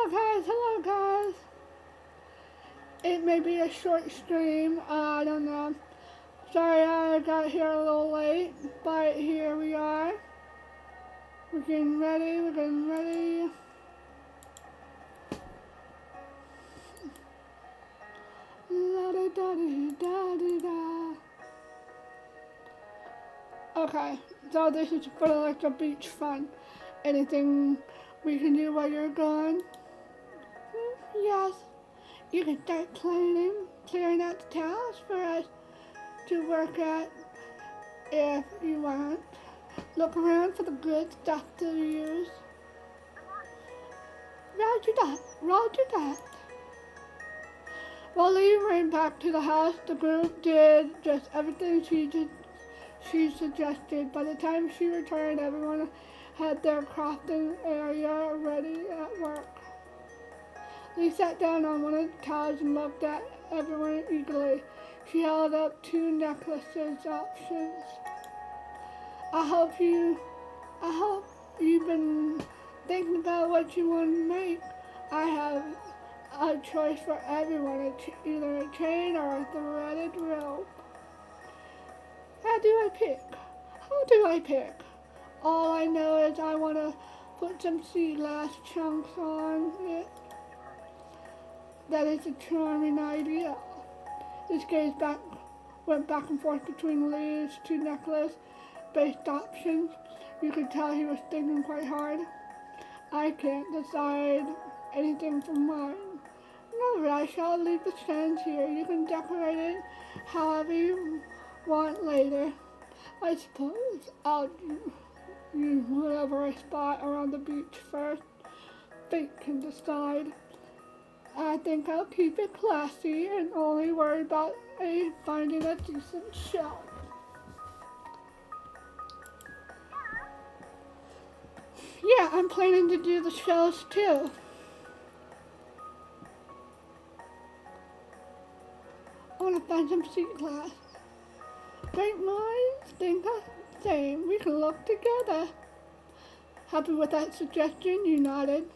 Hello guys. It may be a short stream, I don't know. Sorry I got here a little late, but here we are. We're getting ready. La da da da da da. Okay, so this is for like the beach fun. Anything we can do while you're gone? Yes. You can start clearing out the towels for us to work at if you want. Look around for the good stuff to use. Roger that. While Lee ran back to the house, the group did just everything she suggested. By the time she returned, everyone had their crafting area ready at work. Lee sat down on one of the towels and looked at everyone eagerly. She held up 2 necklaces options. I hope you've been thinking about what you want to make. I have a choice for everyone, either a chain or a threaded rope. How do I pick? All I know is I want to put some sea glass chunks on it. That is a charming idea. This gaze went back and forth between Lee's 2 necklace-based options. You could tell he was thinking quite hard. I can't decide anything for mine. No rush, I'll leave the strands here. You can decorate it however you want later. I suppose I'll use whatever I spot around the beach first. Fate can decide. I think I'll keep it classy and only worry about finding a decent shell. Yeah, I'm planning to do the shells too. I want to find some sea glass. Great minds think the same. We can look together. Happy with that suggestion? You nodded.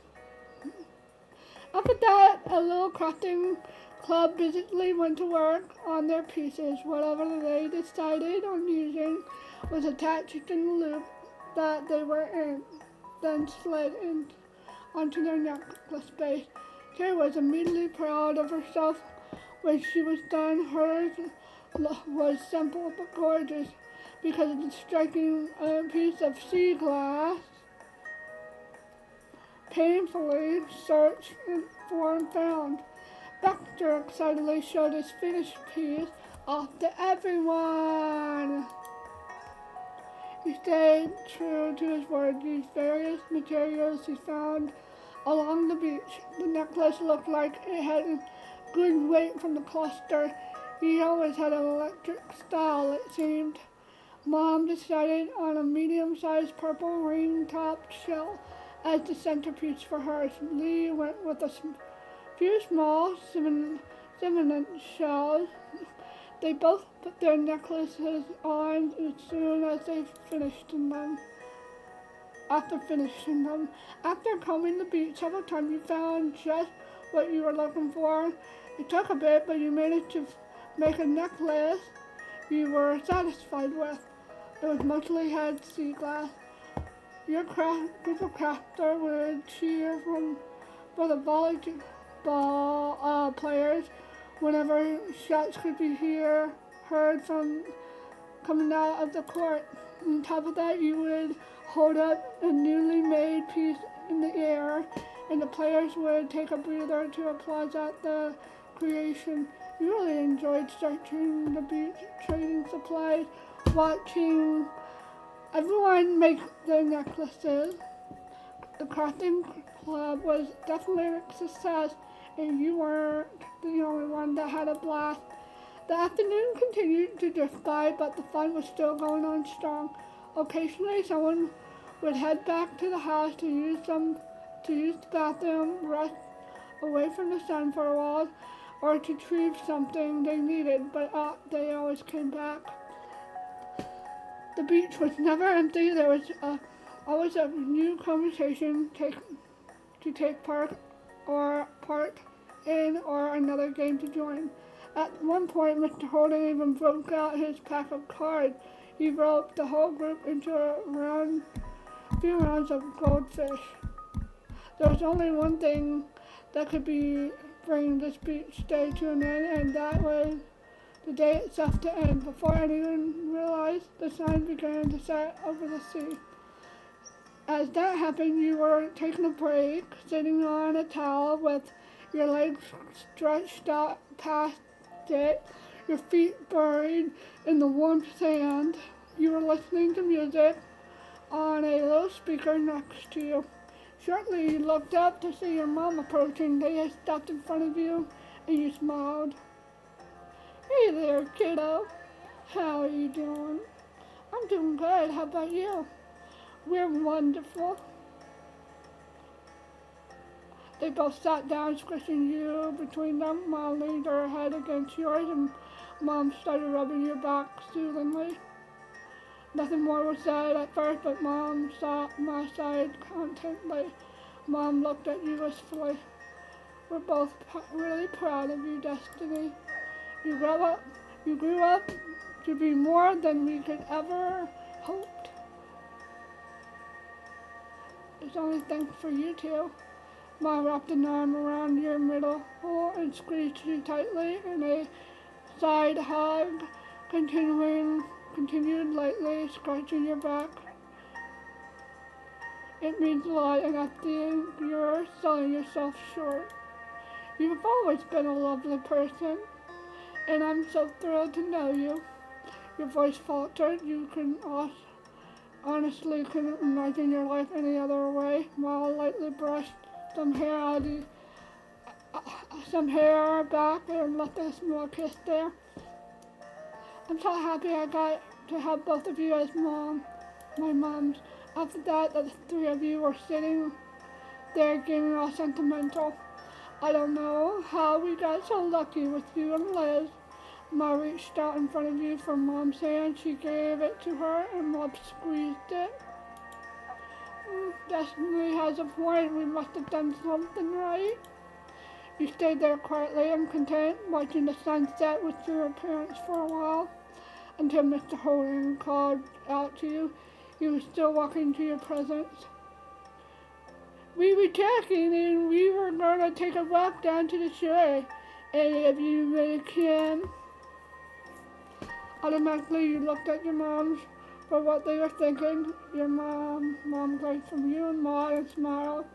After that, a little crafting club busily went to work on their pieces. Whatever they decided on using was attached in the loop that they were in, then slid onto their necklace base. Terry was immediately proud of herself when she was done. Hers was simple but gorgeous because of the striking piece of sea glass. Painfully searched for and found. Baxter excitedly showed his finished piece off to everyone. He stayed true to his word, used various materials he found along the beach. The necklace looked like it had good weight from the cluster. He always had an electric style, it seemed. Mom decided on a medium-sized purple ring-topped shell as the centerpiece for hers. Lee went with a few small cinnamon shells. They both put their necklaces on as soon as they finished them. After finishing them, after combing the beach several times, you found just what you were looking for. It took a bit, but you managed to make a necklace you were satisfied with. It was mostly had sea glass. Your group of crafters would cheer for the volleyball players whenever shots could be heard from coming out of the court. On top of that, you would hold up a newly made piece in the air, and the players would take a breather to applaud at the creation. You really enjoyed searching the beach, trading supplies, watching everyone make their necklaces. The crafting club was definitely a success, and you weren't the only one that had a blast. The afternoon continued to drift by, but the fun was still going on strong. Occasionally, someone would head back to the house to use the bathroom, rest away from the sun for a while, or to retrieve something they needed, but they always came back. The beach was never empty. There was always a new conversation to take part or part in or another game to join. At one point, Mr. Holden even broke out his pack of cards. He roped the whole group into a few rounds of goldfish. There was only one thing that could bring this beach day to an end, and that was the day itself to end. Before anyone realized, the sun began to set over the sea. As that happened, you were taking a break, sitting on a towel with your legs stretched out past it, your feet buried in the warm sand. You were listening to music on a low speaker next to you. Shortly, you looked up to see your mom approaching. They had stopped in front of you, and you smiled. Hey there, kiddo. How are you doing? I'm doing good. How about you? We're wonderful. They both sat down, squishing you between them. Mom leaned her head against yours, and Mom started rubbing your back soothingly. Nothing more was said at first, but Mom sighed contently. Mom looked at you wistfully. We're both really proud of you, Destiny. You grew up to be more than we could ever hoped. It's only thanks for you two. Mom wrapped an arm around your middle and squeezed you tightly in a side hug, continued lightly scratching your back. It means a lot, and I think you're selling yourself short. You've always been a lovely person, and I'm so thrilled to know you. Your voice faltered. You honestly couldn't imagine your life any other way. Mom lightly brushed some hair back and left a small kiss there. I'm so happy I got to have both of you as my moms. After that, the three of you were sitting there getting all sentimental. I don't know how we got so lucky with you and Liz. Ma reached out in front of you for Mom's hand. She gave it to her, and Mom squeezed it. Destiny has a point. We must have done something right. You stayed there quietly and content, watching the sunset with your parents for a while, until Mr. Holden called out to you. He was still walking to your presence. We were talking, and we were going to take a walk down to the shore. Any of you really can? Automatically, you looked at your moms for what they were thinking. Your mom glanced from you and Ma and smiled.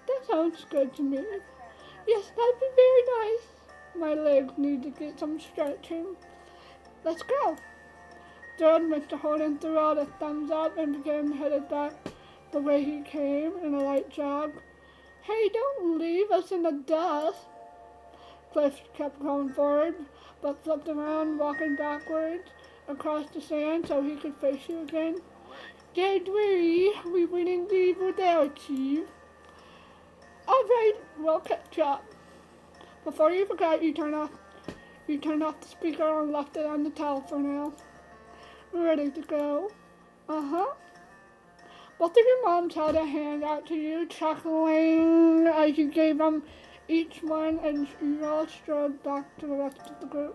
That sounds good to me. Yes, that'd be very nice. My legs need to get some stretching. Let's go. Third, Mr. Holden threw out a thumbs up and began headed back the way he came in a light jog. Hey, don't leave us in the dust. Cliff kept going forward, but flipped around, walking backwards across the sand so he could face you again. Don't worry, we wouldn't leave without you. All right, we'll catch up. Before you forgot, you turned off the speaker and left it on the towel for now. We're ready to go. Uh-huh. Both of your moms held a hand out to you, chuckling as you gave them each one, and you all strode back to the rest of the group.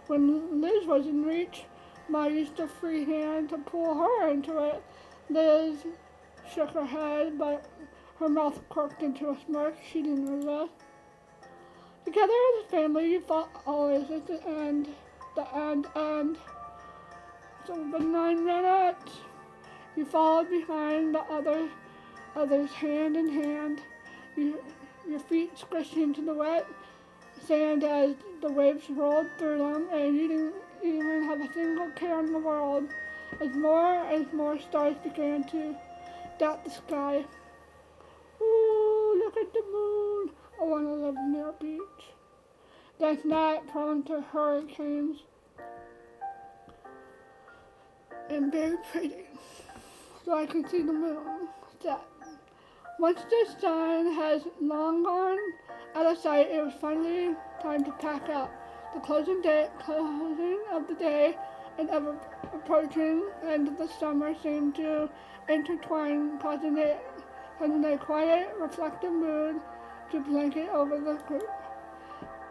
When Liz was in reach, Ma used a free hand to pull her into it. Liz shook her head, but her mouth quirked into a smirk. She didn't resist. Together as a family, you fought always at the end. So for 9 minutes, you followed behind the others hand in hand. Your feet squished into the wet sand as the waves rolled through them, and you didn't even have a single care in the world. As more stars began to dot the sky. Ooh, look at the moon. I want to live near a beach that's not prone to hurricanes and very pretty, so I can see the moon set. Once the sun has long gone out of sight, it was finally time to pack up. The closing of the day and ever approaching end of the summer seemed to intertwine, causing a quiet, reflective mood to blanket over the group.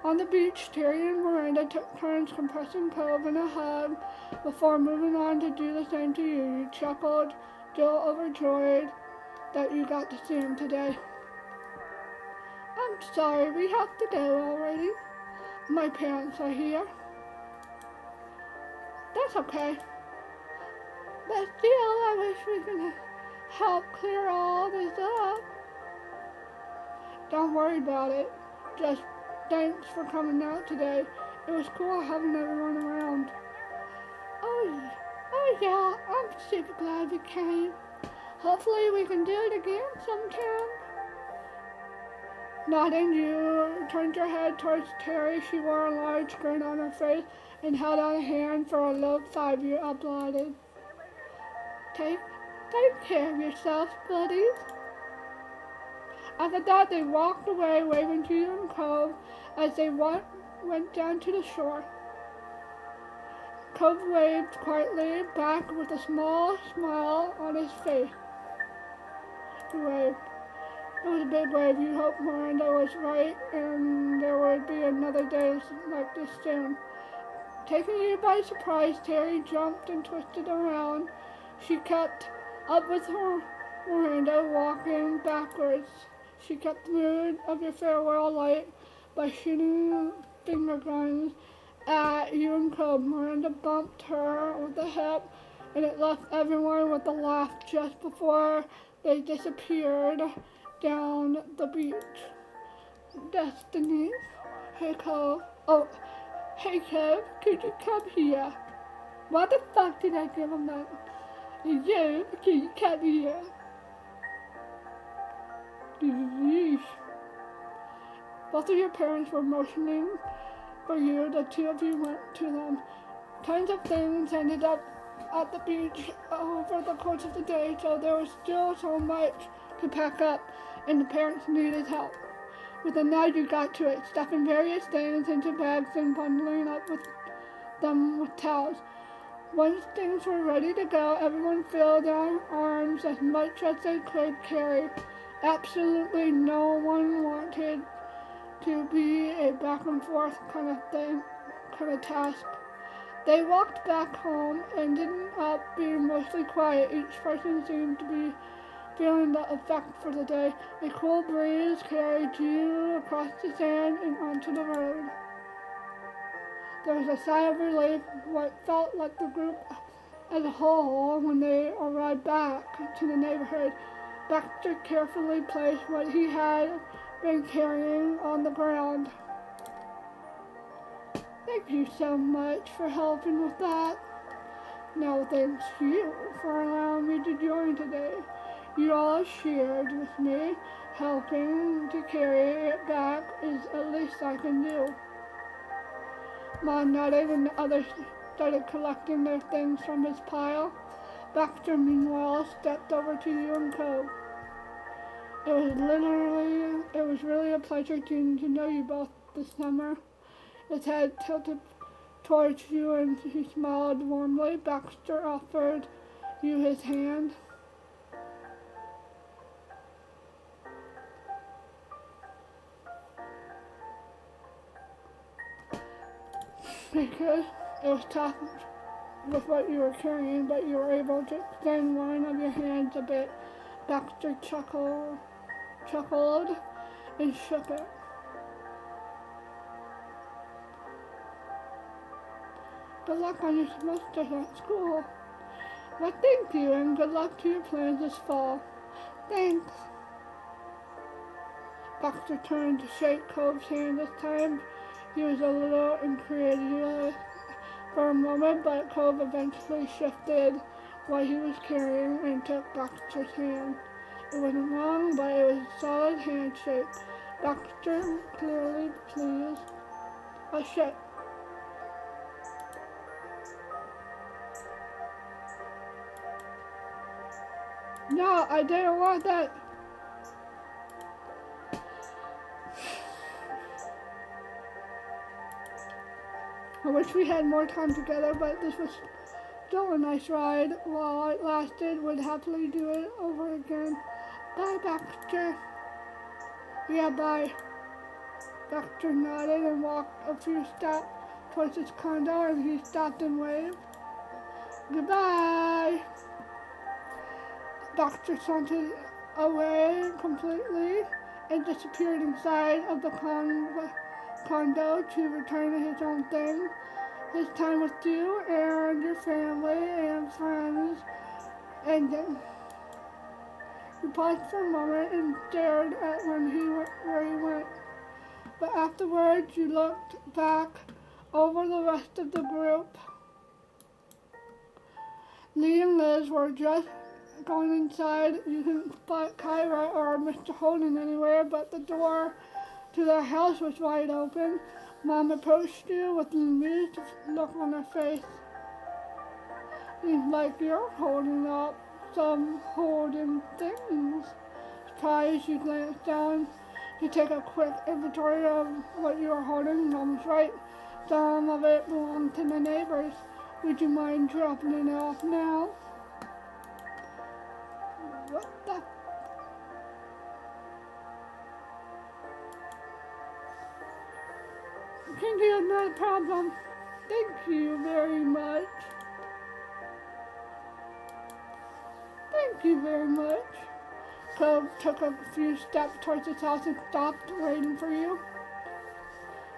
On the beach, Terry and Miranda took turns compressing Cove in a hug before moving on to do the same to you. You chuckled, still overjoyed that you got to see him today. I'm sorry, we have to go already. My parents are here. That's okay. But still, I wish we could help clear all this up. Don't worry about it. Just thanks for coming out today. It was cool having everyone around. Oh yeah, I'm super glad we came. Hopefully we can do it again sometime. Nodding, you turned your head towards Terry. She wore a large grin on her face and held out a hand for a low five you applauded. Take care of yourself, buddies. After that, they walked away, waving to you and Cove as they went down to the shore. Cove waved quietly back with a small smile on his face. He waved. It was a big wave. You hoped Miranda was right and there would be another day like this soon. Taking you by surprise, Terry jumped and twisted around. She kept up with her Miranda, walking backwards. She kept the mood of your farewell light by shooting finger guns at you and Cove. Miranda bumped her with a hip, and it left everyone with a laugh just before they disappeared down the beach. Destiny. Hey, Cove. Oh, hey, Cove, could you come here? What the fuck did I give him that? You, could you come here? Yeesh. Both of your parents were motioning for you. The two of you went to them. Tons of things ended up at the beach over the course of the day, so there was still so much to pack up, and the parents needed help. With a nod, you got to it, stuffing various things into bags and bundling up with them with towels. Once things were ready to go, everyone filled their arms as much as they could carry. Absolutely no one wanted to be a back and forth kind of task. They walked back home and ended up being mostly quiet. Each person seemed to be feeling the effect for the day. A cool breeze carried you across the sand and onto the road. There was a sigh of relief, what felt like the group as a whole, when they arrived back to the neighborhood. Baxter carefully placed what he had been carrying on the ground. Thank you so much for helping with that. No, thanks to you for allowing me to join today. You all shared with me. Helping to carry it back is the least I can do. Mom nodded and the others started collecting their things from his pile. Baxter, meanwhile, stepped over to you and Cove. It was really a pleasure getting to know you both this summer. His head tilted towards you and he smiled warmly. Baxter offered you his hand. Because it was tough with what you were carrying, but you were able to extend one of your hands a bit. Baxter chuckled and shook it. Good luck on your semesters at school. Well, thank you, and good luck to your plans this fall. Thanks. Baxter turned to shake Cove's hand this time. He was a little incredulous for a moment, but Cove eventually shifted what he was carrying and took Baxter's hand. It wasn't long, but it was a solid handshake. Baxter clearly pleased. Oh shit. No, I didn't want that. I wish we had more time together, but this was still a nice ride. While it lasted, would happily do it over again. Bye, Baxter. Yeah, bye. Baxter nodded and walked a few steps towards his condo, and he stopped and waved. Goodbye. Baxter sauntered away completely and disappeared inside of the condo to return to his own thing. His time with you and your family and friends ended. You paused for a moment and stared at where he went. But afterwards, you looked back over the rest of the group. Lee and Liz were just going inside. You couldn't spot Kyra or Mr. Holden anywhere, but the door to their house was wide open. Mom approached you with an amused look on her face. Seems like you're holding up some Holden things. Surprised, you glanced down to take a quick inventory of what you were holding. Mom was right. Some of it belonged to the neighbors. Would you mind dropping it off now? What the? Can do, not a problem. Thank you very much. Thank you very much. Cove took a few steps towards his house and stopped waiting for you.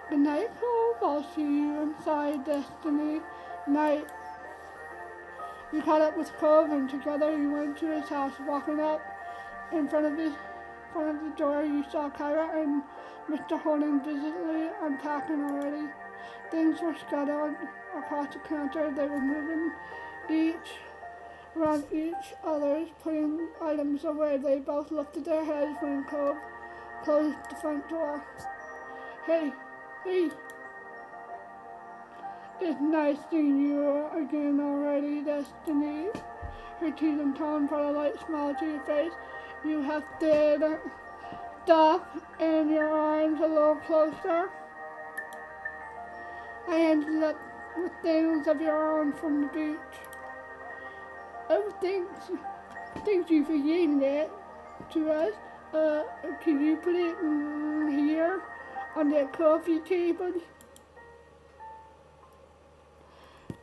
Good night, Cove. I'll see you inside, Destiny. Night. You caught up with Cove and together you went to his house. Walking up in front of the door, you saw Kyra and Mr. Holden busily unpacking already. Things were scattered across the counter. They were moving around each other's, putting items away. They both lifted their heads when Cove closed the front door. Hey. It's nice seeing you again already, Destiny. Her teasing tone brought a light smile to your face. You hefted stuff in your arms a little closer. I ended up with things of your own from the beach. Oh, thank you for giving it to us. Can you put it here on the coffee table?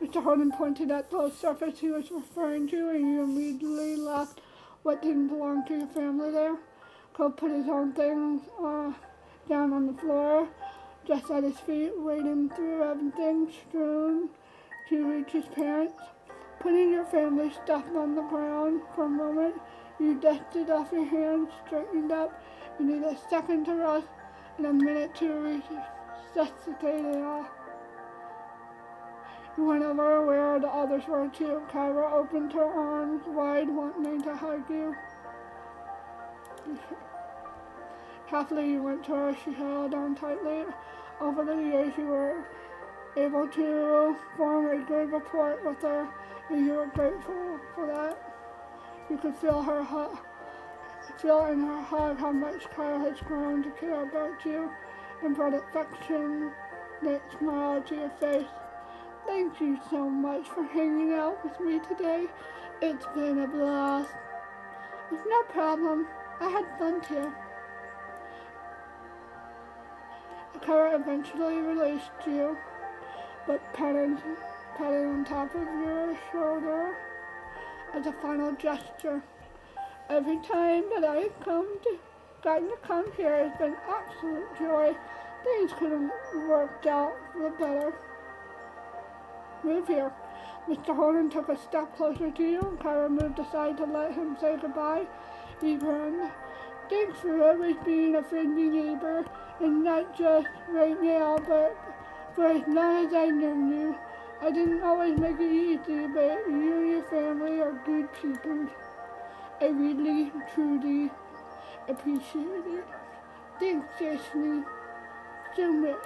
Mr. Holden pointed at the surface he was referring to, and you immediately left what didn't belong to your family there. Cole put his own things down on the floor, just at his feet, wading through everything strewn to reach his parents. Putting your family stuff on the ground for a moment, you dusted off your hands, straightened up. You need a second to rest and a minute to resuscitate it all. You went over where the others were too. Kyra opened her arms wide, wanting to hug you. Happily, you went to her. She held on tightly. Over the years, you were able to form a good rapport with her, and you were grateful for that. You could feel in her hug how much Kyra has grown to care about you, and brought affection that smile to your face. Thank you so much for hanging out with me today. It's been a blast. It's no problem. I had fun too. Kyra eventually released you, but patted on top of your shoulder as a final gesture. Every time that I've gotten to come here has been absolute joy. Things could have worked out for the better. Move here. Mr. Holden took a step closer to you, and Kyra moved aside to let him say goodbye. He grinned. Thanks for always being a friendly neighbor, and not just right now, but for as long as I've known you. I didn't always make it easy, but you and your family are good people. I really, truly appreciate it. Thanks, Destiny, so much.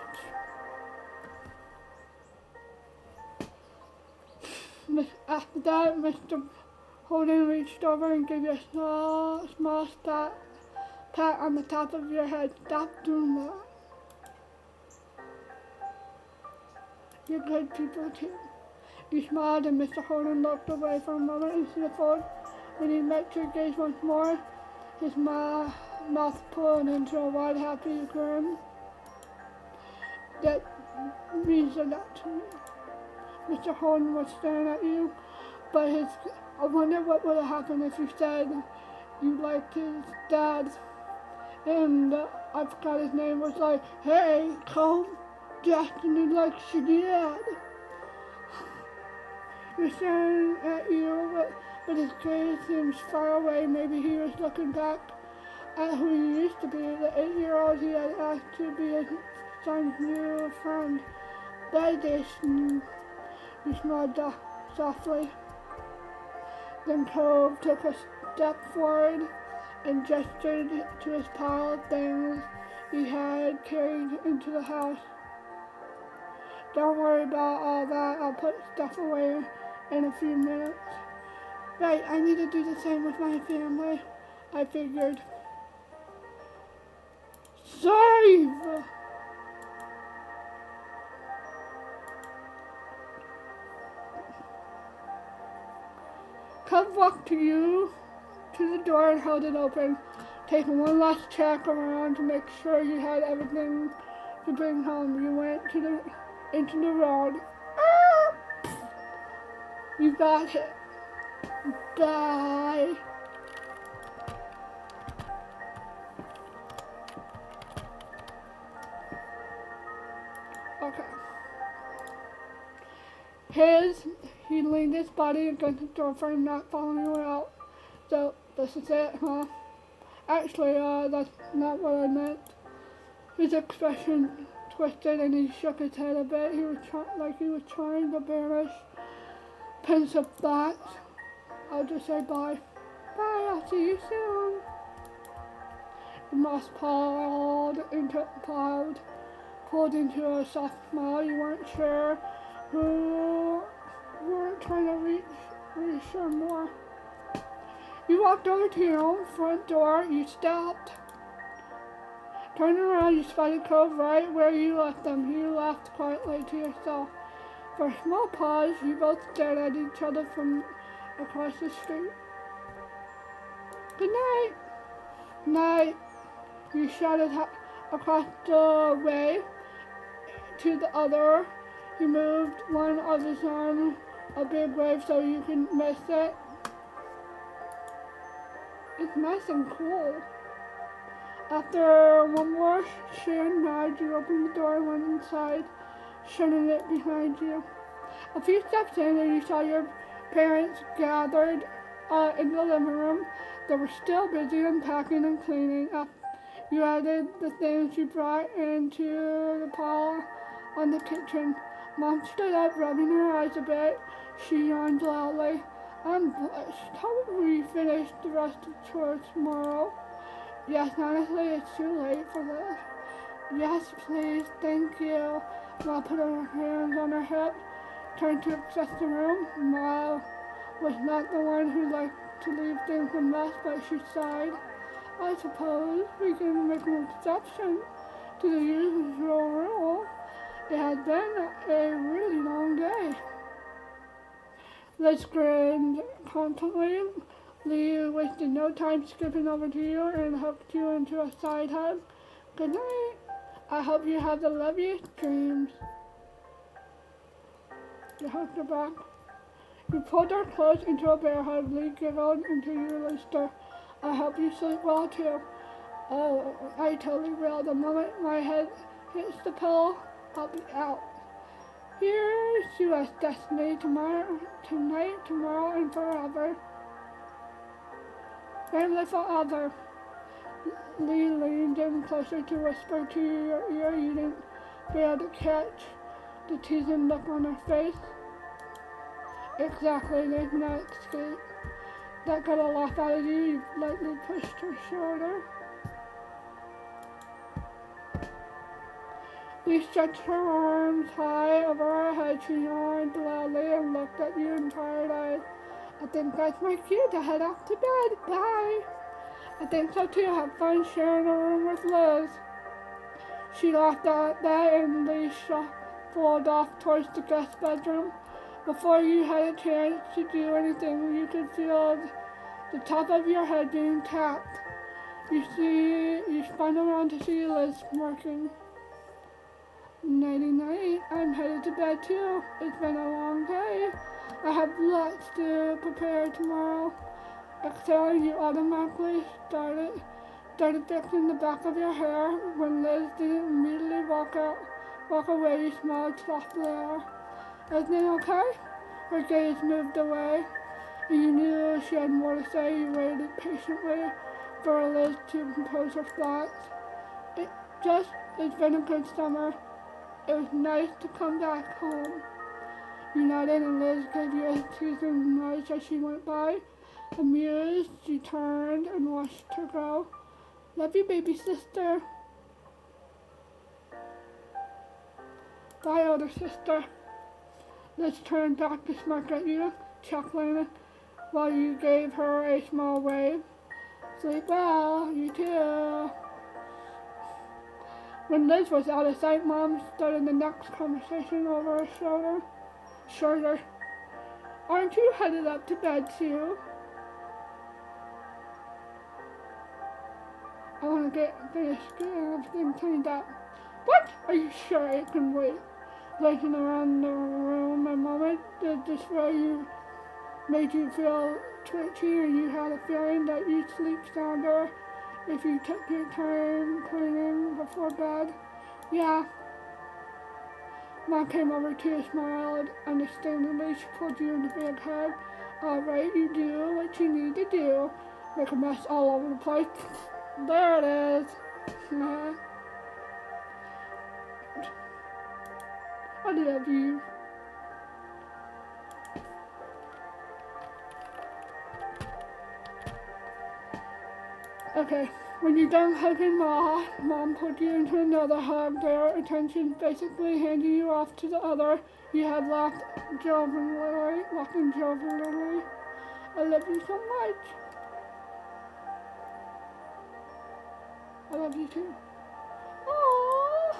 After that, Mr. Holden reached over and gave you a small pat on the top of your head. Stop doing that. You're good people too. You smiled and Mr. Holden looked away for a moment and sniffled. When he met your gaze once more, his smile mouth pulling into a wide, happy grin. That means a lot to me. Mr. Holden was staring at you, but I wonder what would have happened if you said you liked his dad. And I forgot his name, was like, hey, Cole, Destiny likes your dad. He was staring at you, but his gaze seems far away. Maybe he was looking back at who he used to be, the 8-year-old he had asked to be his son's new friend. Daddy, he smiled softly. Then Cove took a step forward and gestured to his pile of things he had carried into the house. Don't worry about all that. I'll put stuff away in a few minutes. Right, I need to do the same with my family, I figured. Save! Cub walked to the door and held it open, taking one last check around to make sure you had everything to bring home. You went into the road. You got hit. Bye. Okay. He leaned his body against the door frame, not following you out. So, this is it, huh? Actually, that's not what I meant. His expression twisted and he shook his head a bit. He was trying to banish pensive thoughts. I'll just say bye. Bye, I'll see you soon. The moss pulled into a soft smile. You weren't sure who weren't trying to reassure more. You walked over to your own front door. You stopped. Turning around, you spotted Cove right where you left them. You laughed quietly to yourself. For a small pause, you both stared at each other from across the street. Good night. Night. You shouted across the way to the other. He moved one of his arms a big wave so you couldn't miss it. It's nice and cool. After one more shared nod, you opened the door and went inside, shutting it behind you. A few steps in and you saw your parents gathered in the living room. They were still busy unpacking and cleaning up. You added the things you brought into the pile on the kitchen. Mom stood up, rubbing her eyes a bit. She yawned loudly. I'm blessed. How will we finish the rest of the chores tomorrow? Yes, honestly, it's too late for this. Yes, please, thank you. Ma put her hands on her hips, turned to access the room. Ma was not the one who liked to leave things a mess, but she sighed. I suppose we can make an exception to the usual rule. It has been a really long day. Liz grinned confidently. Lee wasted no time skipping over to you and hooked you into a side hug. Good night. I hope you have the loveliest dreams. You hugged her back. You pulled her close into a bear hug. Lee giggled into your lister. I hope you sleep well too. Oh, I totally will. The moment my head hits the pillow, I'll be out. Here's to us, Destiny, tonight, tomorrow, and forever. Family forever. Lee leaned in closer to whisper to your ear. You didn't be able to catch the teasing look on her face. Exactly, there's no escape. That got a laugh out of you. You lightly pushed her shoulder. Lee stretched her arms high over her head. She yawned loudly and looked at you in tired eyes. I think that's my cue to head off to bed. Bye. I think so too. Have fun sharing a room with Liz. She laughed at that and Lee shuffled off towards the guest bedroom. Before you had a chance to do anything, you could feel the top of your head being tapped. You spun around to see Liz smirking. Nighty night, I'm headed to bed too. It's been a long day. I have lots to prepare tomorrow. Exhaling, you automatically started fixing the back of your hair. When Liz didn't immediately walk away, you smiled softly at her. Isn't it okay? Her gaze moved away. You knew she had more to say. You waited patiently for Liz to compose her thoughts. It's been a good summer. It was nice to come back home. You nodded and Liz gave you a teasing nudge as she went by. Amused, you turned and watched her go. Love you, baby sister. Bye, older sister. Liz turned back to smirk at you, chuckling while you gave her a small wave. Sleep well, you too. When Liz was out of sight, Mom started the next conversation over her shoulder. Aren't you headed up to bed too? I want to get finished getting everything cleaned up. What? Are you sure it can wait? Looking around the room a moment, did this made you feel twitchy, or you had a feeling that you'd sleep sounder if you took your time cleaning before bed? Yeah. Mom came over to you, smiled understandingly. She pulled you in the big hug. All right, you do what you need to do. Make a mess all over the place. There it is. I love you. Okay, when you're done hugging Mom put you into another hug, their attention basically handing you off to the other. You had laughing jovially. I love you so much. I love you too. Aww.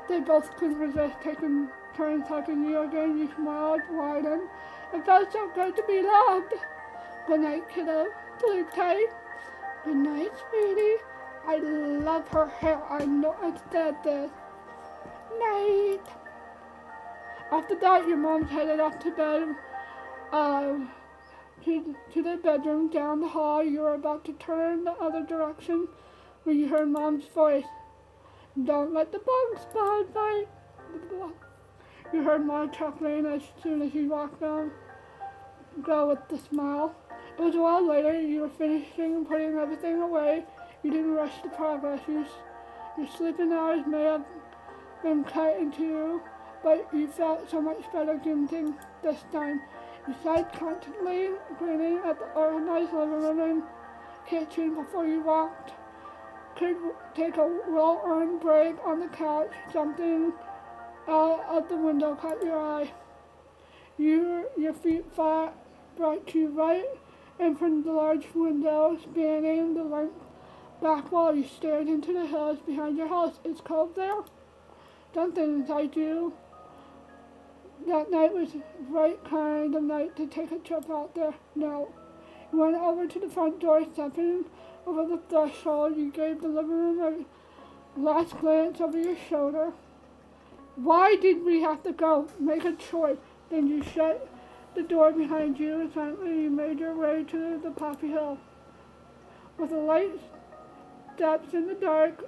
They both couldn't resist taking turns hugging you again. You smiled, widened. It felt so good to be loved. Good night, kiddo. Sleep tight. Good night, sweetie. I love her hair. I know I've said this. Night. After that, your mom's headed up to bed, to the bedroom down the hall. You were about to turn the other direction when you heard Mom's voice. Don't let the bugs bite. You heard Mom chuckling as soon as you walked down. Go with the smile. It was a while later. You were finishing and putting everything away. You didn't rush the progress. Your sleeping hours may have been cut in two, but you felt so much better gimting this time. You sighed constantly, grinning at the organized living room and kitchen before you could take a well-earned break on the couch. Something out of the window caught your eye. Your feet brought you right in front of the large window, spanning the length back wall. You stared into the hills behind your house. It's cold there? Something inside you. That night was the right kind of night to take a trip out there. No. You went over to the front door, stepping over the threshold. You gave the living room a last glance over your shoulder. Why did we have to go? Make a choice. Then you shut the door behind you and silently you made your way to the poppy hill. With the light steps in the dark,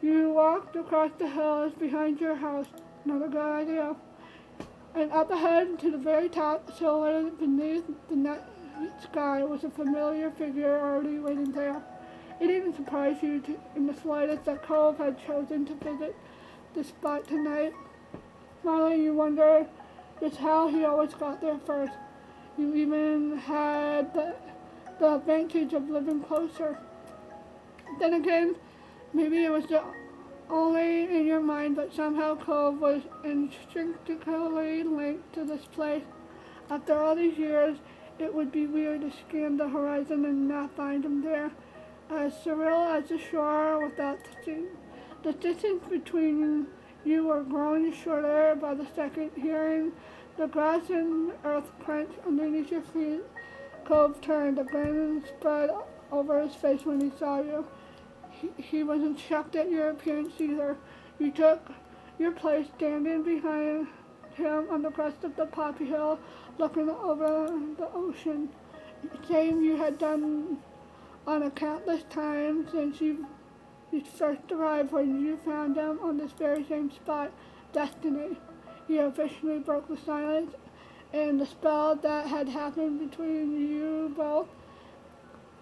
you walked across the hills behind your house. Not a good idea. And up ahead to the very top, silhouetted beneath the night sky, was a familiar figure already waiting there. It didn't surprise you in the slightest that Cove had chosen to visit the spot tonight. Smiling, you wondered just how he always got there first. You even had the advantage of living closer. Then again, maybe it was only in your mind, but somehow Cove was instinctively linked to this place. After all these years, it would be weird to scan the horizon and not find him there. As surreal as the shore without touching. The distance between you were growing shorter by the second. Hearing the grass and earth crunch underneath your feet, Cove turned. A grin spread over his face when he saw you. He wasn't shocked at your appearance either. You took your place standing behind him on the crest of the poppy hill, looking over the ocean. Same you had done on a countless times since you first arrived when you found him on this very same spot. Destiny. You officially broke the silence and the spell that had happened between you both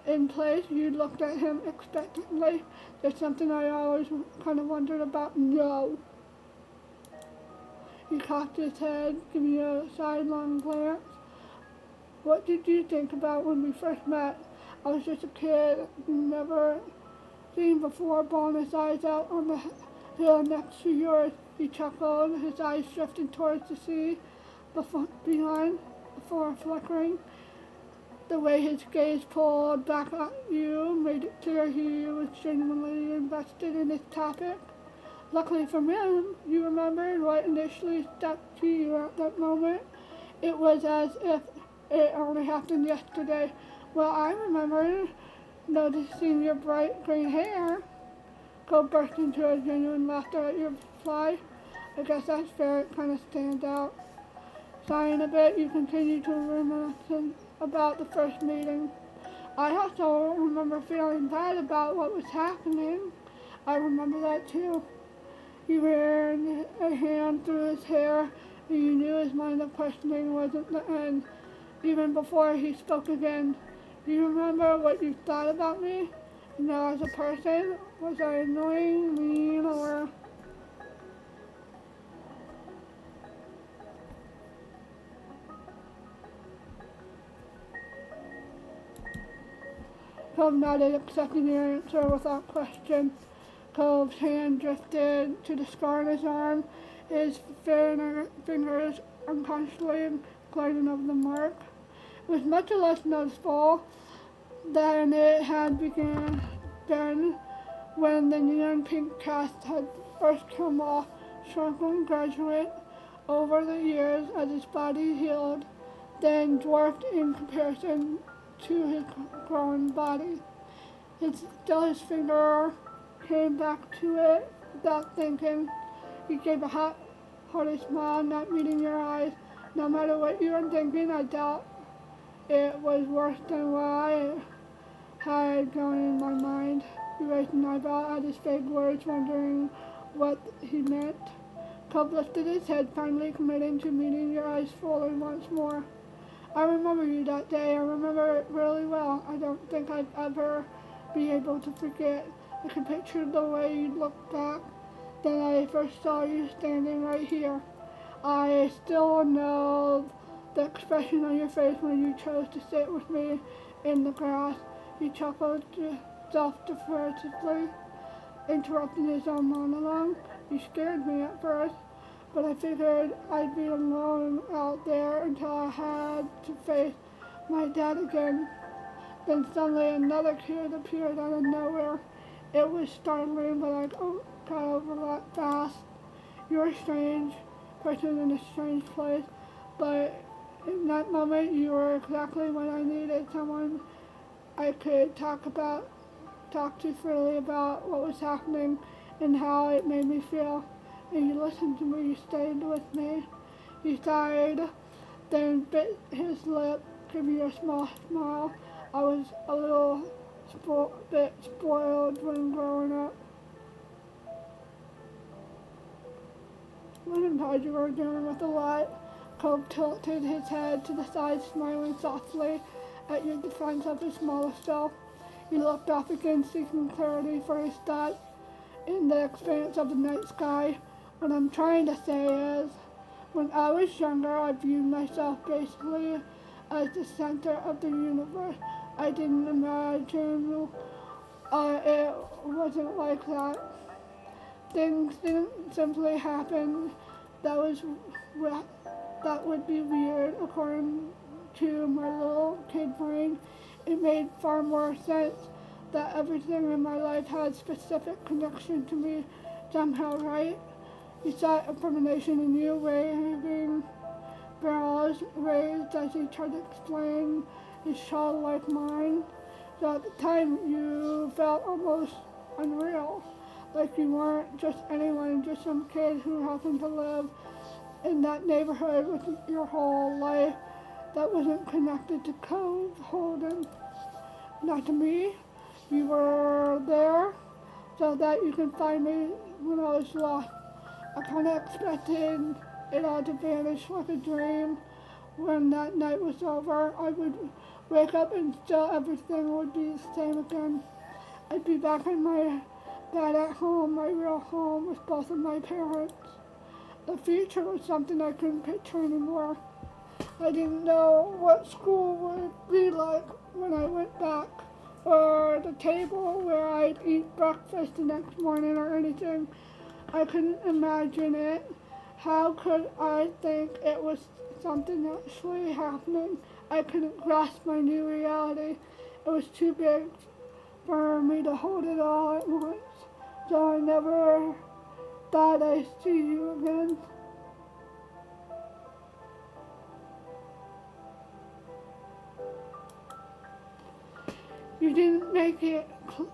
in place. You looked at him expectantly. There's something I always kind of wondered about. No. He cocked his head, giving you a sidelong glance. What did you think about when we first met? I was just a kid, never seen before, bawling his eyes out on the hill next to yours. He chuckled, his eyes drifting towards the sea behind, before flickering. The way his gaze pulled back at you made it clear he was genuinely invested in this topic. Luckily for him, you remembered what initially stuck to you at that moment. It was as if it only happened yesterday. Well, I remember noticing your bright green hair. Cole burst into a genuine laughter at your reply. I guess that's fair, it kind of stands out. Sighing a bit, you continue to reminisce about the first meeting. I also remember feeling bad about what was happening. I remember that too. You ran a hand through his hair, and you knew his line of questioning wasn't the end, even before he spoke again. Do you remember what you thought about me? As a person? Was I annoying, mean, or... Cove nodded, accepting your answer without question. Cove's hand drifted to the scar on his arm, his fingers unconsciously gliding over the mark. It was much less noticeable than it had been when the neon pink cast had first come off, shrunken graduate over the years as his body healed, then dwarfed in comparison to his growing body. Still his finger came back to it without thinking. He gave a hot-hearted smile, not meeting your eyes. No matter what you were thinking, I doubt it was worse than what I had going in my mind. He raised an eyebrow at his vague words, wondering what he meant. Cub lifted his head, finally committing to meeting your eyes fully once more. I remember you that day. I remember it really well. I don't think I'd ever be able to forget. I can picture the way you looked back then I first saw you standing right here. I still know the expression on your face when you chose to sit with me in the grass. He chuckled self-deprecatingly, interrupting his own monologue. You scared me at first, but I figured I'd be alone out there until I had to face my dad again. Then suddenly another kid appeared out of nowhere. It was startling, but I got over that fast. You're a strange person in a strange place, but in that moment you were exactly what I needed, someone I could talk to freely about what was happening and how it made me feel. And you listened to me, you stayed with me. He sighed, then bit his lip, giving you a small smile. I was a little bit spoiled when growing up. When implied you were dealing with a lot. Cobb tilted his head to the side, smiling softly at your defense of his smaller self. He looked off again, seeking clarity for his thoughts in the expanse of the night sky. What I'm trying to say is, when I was younger, I viewed myself basically as the center of the universe. I didn't imagine it wasn't like that. Things didn't simply happen. That would be weird, according to my little kid brain. It made far more sense that everything in my life had specific connection to me somehow, right? He saw information in you, waving brows raised as he tried to explain his child-like mind. So at the time you felt almost unreal, like you weren't just anyone, just some kid who happened to live in that neighborhood with your whole life that wasn't connected to Cove Holden. Not to me. You were there so that you could find me when I was lost. I kind of expected it all to vanish like a dream. When that night was over, I would wake up and still everything would be the same again. I'd be back in my bed at home, my real home with both of my parents. The future was something I couldn't picture anymore. I didn't know what school would be like when I went back, or the table where I'd eat breakfast the next morning or anything. I couldn't imagine it. How could I think it was something actually happening? I couldn't grasp my new reality. It was too big for me to hold it all at once. So I never thought I'd see you again. You didn't make it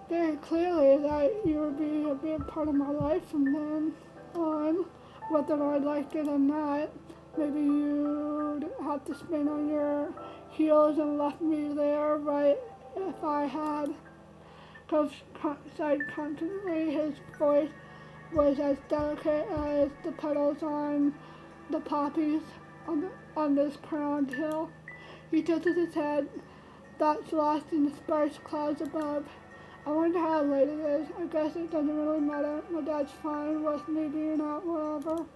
very clearly that you would be a big part of my life from then on, whether I liked it or not. Maybe you'd have to spin on your heels and left me there right if I had. Coach sighed confidently. His voice was as delicate as the petals on the poppies on this crowned hill. He tilted his head, thoughts lost in the sparse clouds above. I wonder how late it is. I guess it doesn't really matter. My dad's fine with me being out wherever.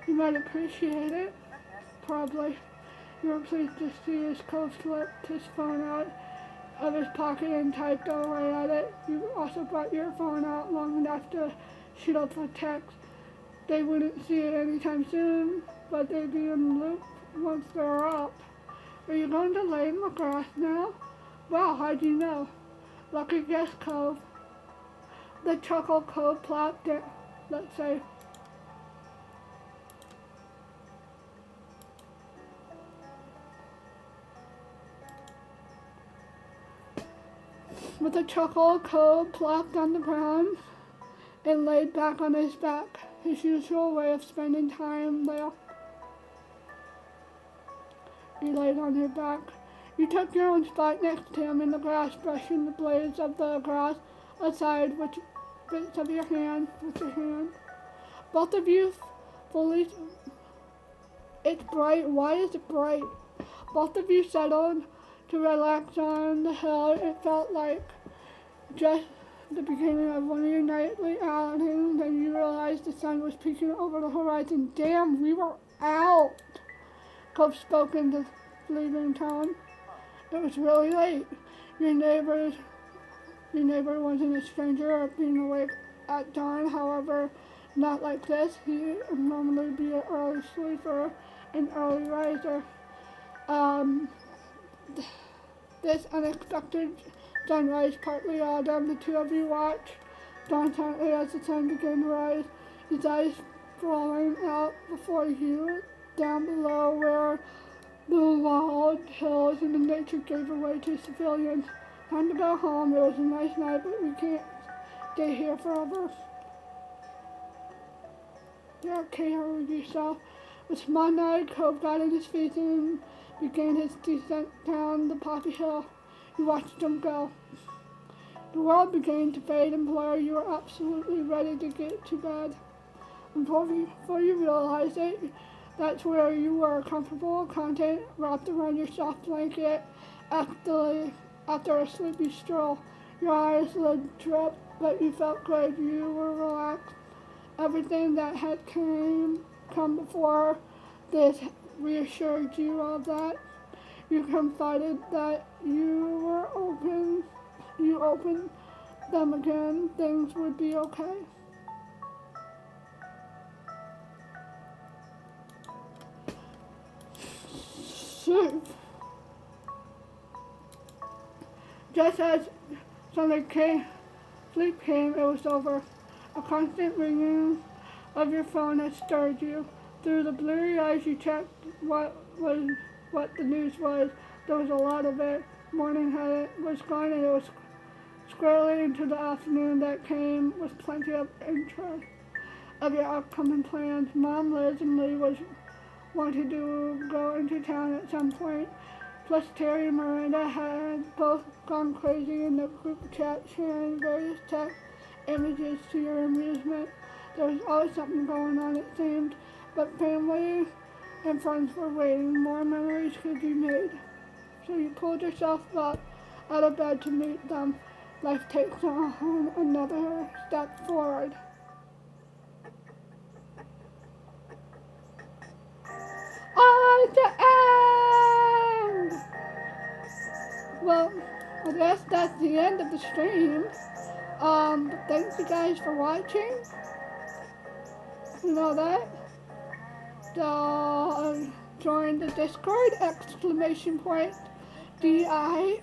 You might appreciate it. Probably. You were pleased to see his coach slipped his phone out of his pocket and typed away at it. You also brought your phone out long enough to shoot up a text. They wouldn't see it anytime soon, but they'd be in the loop once they're up. Are you going to lay in the grass now? Well, how'd you know? Lucky guess, Cove. The chuckle Cove plopped it, let's say. With a chuckle, Cove plopped on the ground and laid back on his back, his usual way of spending time there. You laid on your back. You took your own spot next to him in the grass, brushing the blades of the grass aside with bits of your hand with your hand. Both of you fully. It's bright. Why is it bright? Both of you settled to relax on the hill. It felt like just the beginning of one of your nightly outings. Then you realized the sun was peeking over the horizon. Damn, we were out. Cove spoke in the fleeting tone. It was really late. Your neighbor wasn't a stranger of being awake at dawn. However, not like this. He would normally be an early sleeper, an early riser. This unexpected sunrise partly autumn, the two of you watched dawn silently as the sun began to rise, his eyes falling out before you, down below where the wild hills and the nature gave away to civilians. Time to go home. It was a nice night, but we can't stay here forever. You're okay with yourself. With a small nod, Cove got on his feet and began his descent down the poppy hill. You watched him go. The world began to fade and blur. You were absolutely ready to get to bed. And before you realized it, that's where you were, comfortable, content, wrapped around your soft blanket after a sleepy stroll. Your eyes would drip, but you felt good. You were relaxed. Everything that had come before this reassured you of that. You confided that you opened them again, things would be okay. Sleep. Just as sleep came, it was over. A constant ringing of your phone has stirred you. Through the blurry eyes you checked what the news was. There was a lot of it. Morning was gone and it was squarely into the afternoon that came with plenty of interest of your upcoming plans. Mom, Liz, and Lee wanted to go into town at some point. Plus, Terry and Miranda had both gone crazy in the group chat, sharing various text images to your amusement. There was always something going on, it seemed, but family and friends were waiting. More memories could be made. So you pulled yourself up out of bed to meet them. Life takes on another step forward. The end! Well, I guess that's the end of the stream. Thanks you guys for watching. You know that. Join the Discord, exclamation point, DISCORD,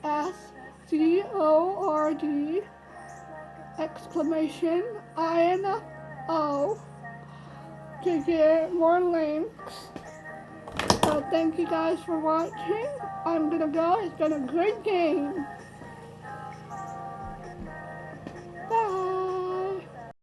exclamation INFO, to get more links. So thank you guys for watching. I'm gonna go. It's been a great game. Bye.